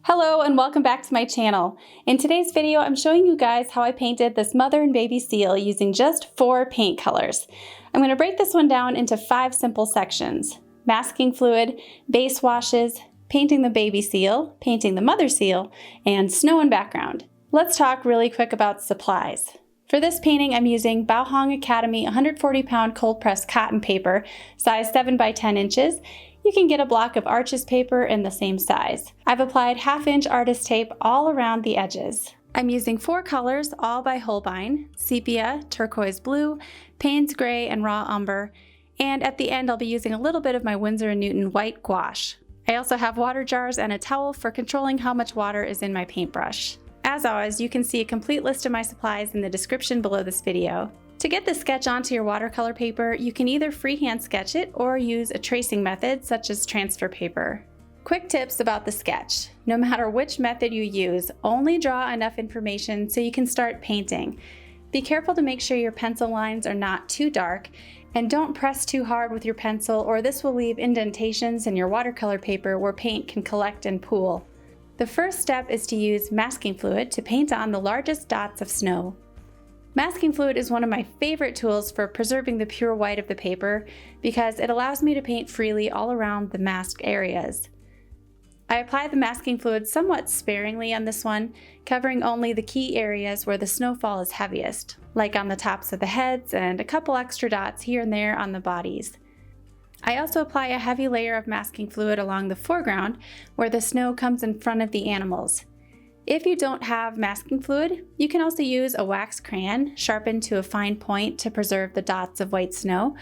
Hello and welcome back to my channel. In today's video, I'm showing you guys how I painted this mother and baby seal using just 4 paint colors. I'm going to break this one down into 5 simple sections: masking fluid, base washes, painting the baby seal, painting the mother seal, and snow and background. Let's talk really quick about supplies. For this painting, I'm using Bauhong Academy 140-pound cold pressed cotton paper, size 7 by 10 inches. You can get a block of Arches paper in the same size. I've applied 1/2-inch artist tape all around the edges. I'm using 4 colors, all by Holbein: sepia, turquoise blue, Payne's gray, and raw umber. And at the end, I'll be using a little bit of my Winsor & Newton white gouache. I also have water jars and a towel for controlling how much water is in my paintbrush. As always, you can see a complete list of my supplies in the description below this video. To get the sketch onto your watercolor paper, you can either freehand sketch it or use a tracing method such as transfer paper. Quick tips about the sketch: no matter which method you use, only draw enough information so you can start painting. Be careful to make sure your pencil lines are not too dark, and don't press too hard with your pencil or this will leave indentations in your watercolor paper where paint can collect and pool. The first step is to use masking fluid to paint on the largest dots of snow. Masking fluid is one of my favorite tools for preserving the pure white of the paper because it allows me to paint freely all around the masked areas. I apply the masking fluid somewhat sparingly on this one, covering only the key areas where the snowfall is heaviest, like on the tops of the heads and a couple extra dots here and there on the bodies. I also apply a heavy layer of masking fluid along the foreground where the snow comes in front of the animals. If you don't have masking fluid, you can also use a wax crayon sharpened to a fine point to preserve the dots of white snow,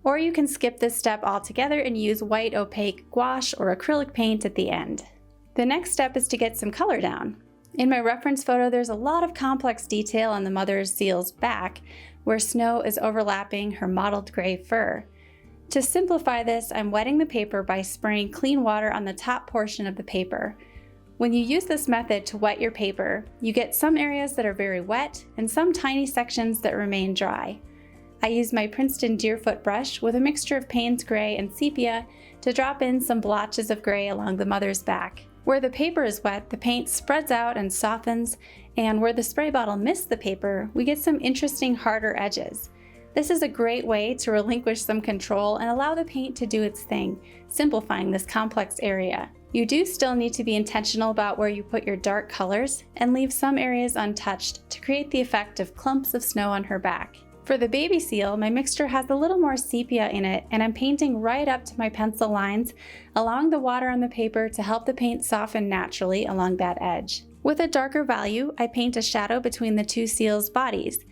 or you can skip this step altogether and use white opaque gouache or acrylic paint at the end. The next step is to get some color down. In my reference photo, there's a lot of complex detail on the mother's seal's back, where snow is overlapping her mottled gray fur. To simplify this, I'm wetting the paper by spraying clean water on the top portion of the paper. When you use this method to wet your paper, you get some areas that are very wet and some tiny sections that remain dry. I use my Princeton Deerfoot brush with a mixture of Payne's gray and sepia to drop in some blotches of gray along the mother's back. Where the paper is wet, the paint spreads out and softens, and where the spray bottle missed the paper, we get some interesting harder edges. This is a great way to relinquish some control and allow the paint to do its thing, simplifying this complex area. You do still need to be intentional about where you put your dark colors and leave some areas untouched to create the effect of clumps of snow on her back. For the baby seal, my mixture has a little more sepia in it, and I'm painting right up to my pencil lines, allowing the water on the paper to help the paint soften naturally along that edge. With a darker value, I paint a shadow between the 2 seals' bodies.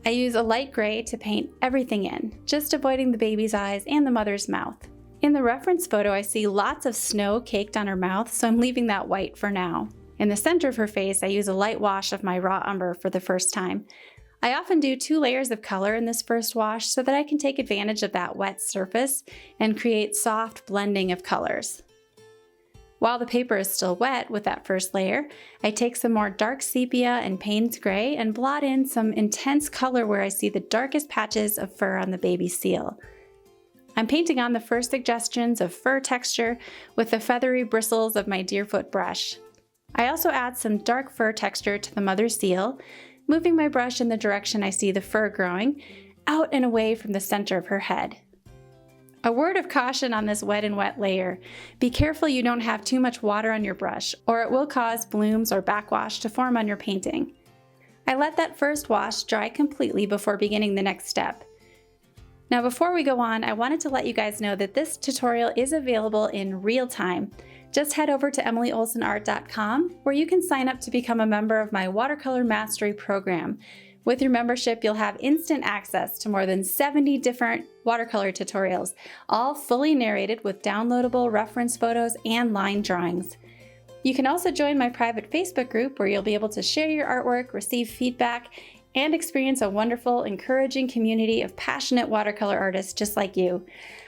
I use a light gray to paint everything in, just avoiding the baby's eyes and the mother's mouth. In the reference photo, I see lots of snow caked on her mouth, so I'm leaving that white for now. In the center of her face, I use a light wash of my raw umber for the first time. I often do 2 layers of color in this first wash so that I can take advantage of that wet surface and create soft blending of colors. While the paper is still wet with that first layer, I take some more dark sepia and Payne's gray and blot in some intense color where I see the darkest patches of fur on the baby seal. I'm painting on the first suggestions of fur texture with the feathery bristles of my Deerfoot brush. I also add some dark fur texture to the mother seal, moving my brush in the direction I see the fur growing, out and away from the center of her head. A word of caution on this wet and wet layer: be careful you don't have too much water on your brush, or it will cause blooms or backwash to form on your painting. I let that first wash dry completely before beginning the next step. Now before we go on, I wanted to let you guys know that this tutorial is available in real time. Just head over to emilyolsenart.com where you can sign up to become a member of my Watercolor Mastery program. With your membership, you'll have instant access to more than 70 different watercolor tutorials, all fully narrated with downloadable reference photos and line drawings. You can also join my private Facebook group where you'll be able to share your artwork, receive feedback, and experience a wonderful, encouraging community of passionate watercolor artists just like you.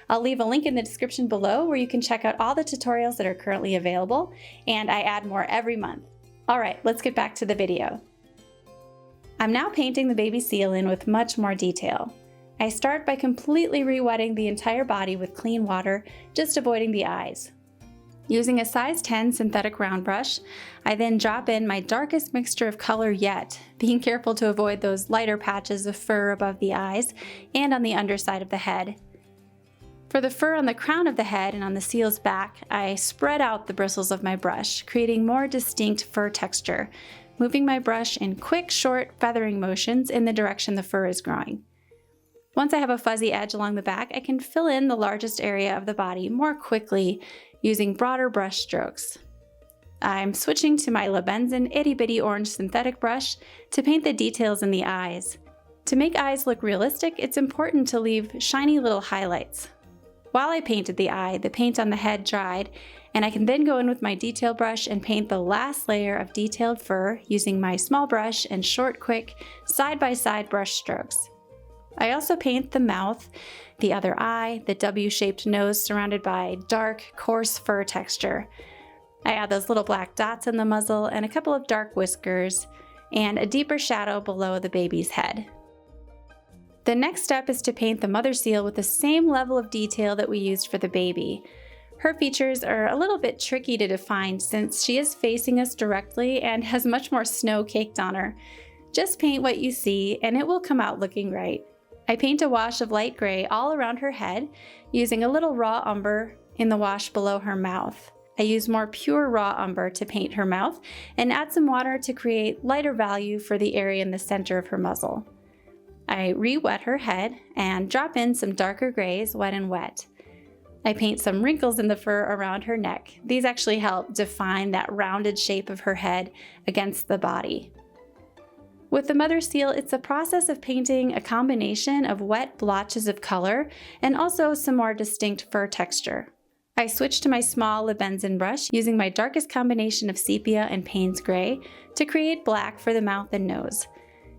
I'll leave a link in the description below where you can check out all the tutorials that are currently available, and I add more every month. All right, let's get back to the video. I'm now painting the baby seal in with much more detail. I start by completely re-wetting the entire body with clean water, just avoiding the eyes. Using a size 10 synthetic round brush, I then drop in my darkest mixture of color yet, being careful to avoid those lighter patches of fur above the eyes and on the underside of the head. For the fur on the crown of the head and on the seal's back, I spread out the bristles of my brush, creating more distinct fur texture, moving my brush in quick, short feathering motions in the direction the fur is growing. Once I have a fuzzy edge along the back, I can fill in the largest area of the body more quickly using broader brush strokes. I'm switching to my Lebenzin Itty Bitty Orange synthetic brush to paint the details in the eyes. To make eyes look realistic, it's important to leave shiny little highlights. While I painted the eye, the paint on the head dried, and I can then go in with my detail brush and paint the last layer of detailed fur using my small brush and short, quick, side-by-side brush strokes. I also paint the mouth, the other eye, the W-shaped nose surrounded by dark, coarse fur texture. I add those little black dots in the muzzle and a couple of dark whiskers, and a deeper shadow below the baby's head. The next step is to paint the mother seal with the same level of detail that we used for the baby. Her features are a little bit tricky to define since she is facing us directly and has much more snow caked on her. Just paint what you see and it will come out looking right. I paint a wash of light gray all around her head, using a little raw umber in the wash below her mouth. I use more pure raw umber to paint her mouth and add some water to create lighter value for the area in the center of her muzzle. I re-wet her head and drop in some darker grays, wet and wet. I paint some wrinkles in the fur around her neck. These actually help define that rounded shape of her head against the body. With the mother seal, it's a process of painting a combination of wet blotches of color and also some more distinct fur texture. I switch to my small Lebenzin brush using my darkest combination of sepia and Payne's gray to create black for the mouth and nose.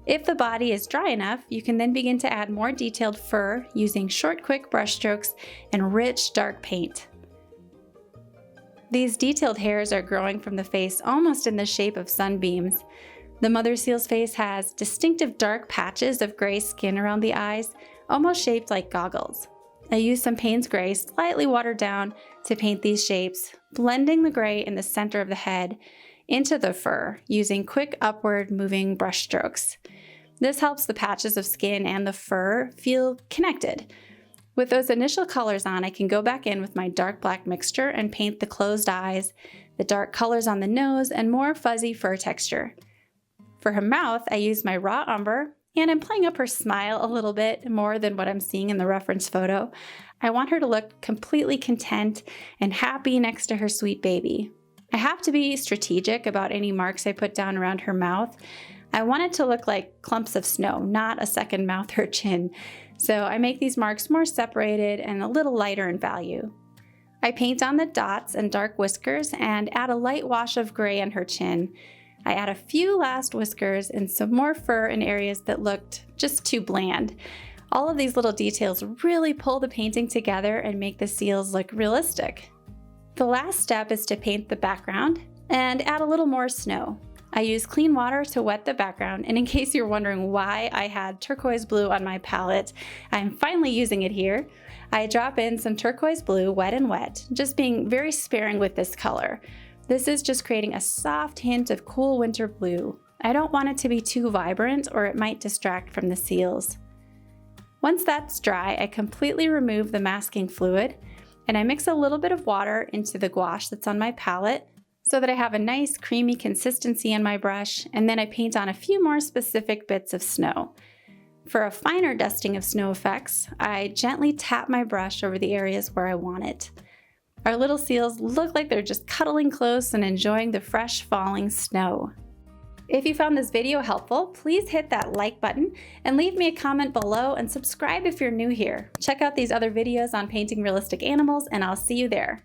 If the body is dry enough, you can then begin to add more detailed fur using short, quick brush strokes and rich, dark paint. These detailed hairs are growing from the face almost in the shape of sunbeams. The mother seal's face has distinctive dark patches of gray skin around the eyes, almost shaped like goggles. I use some Payne's gray, slightly watered down, to paint these shapes, blending the gray in the center of the head into the fur using quick upward moving brush strokes. This helps the patches of skin and the fur feel connected. With those initial colors on, I can go back in with my dark black mixture and paint the closed eyes, the dark colors on the nose, and more fuzzy fur texture. For her mouth, I used my raw umber, and I'm playing up her smile a little bit more than what I'm seeing in the reference photo. I want her to look completely content and happy next to her sweet baby. I have to be strategic about any marks I put down around her mouth. I want it to look like clumps of snow, not a second mouth or chin. So I make these marks more separated and a little lighter in value. I paint on the dots and dark whiskers and add a light wash of gray on her chin. I add a few last whiskers and some more fur in areas that looked just too bland. All of these little details really pull the painting together and make the seals look realistic. The last step is to paint the background and add a little more snow. I use clean water to wet the background, and in case you're wondering why I had turquoise blue on my palette, I'm finally using it here. I drop in some turquoise blue, wet and wet, just being very sparing with this color. This is just creating a soft hint of cool winter blue. I don't want it to be too vibrant or it might distract from the seals. Once that's dry, I completely remove the masking fluid and I mix a little bit of water into the gouache that's on my palette so that I have a nice creamy consistency in my brush, and then I paint on a few more specific bits of snow. For a finer dusting of snow effects, I gently tap my brush over the areas where I want it. Our little seals look like they're just cuddling close and enjoying the fresh falling snow. If you found this video helpful, please hit that like button and leave me a comment below and subscribe if you're new here. Check out these other videos on painting realistic animals and I'll see you there.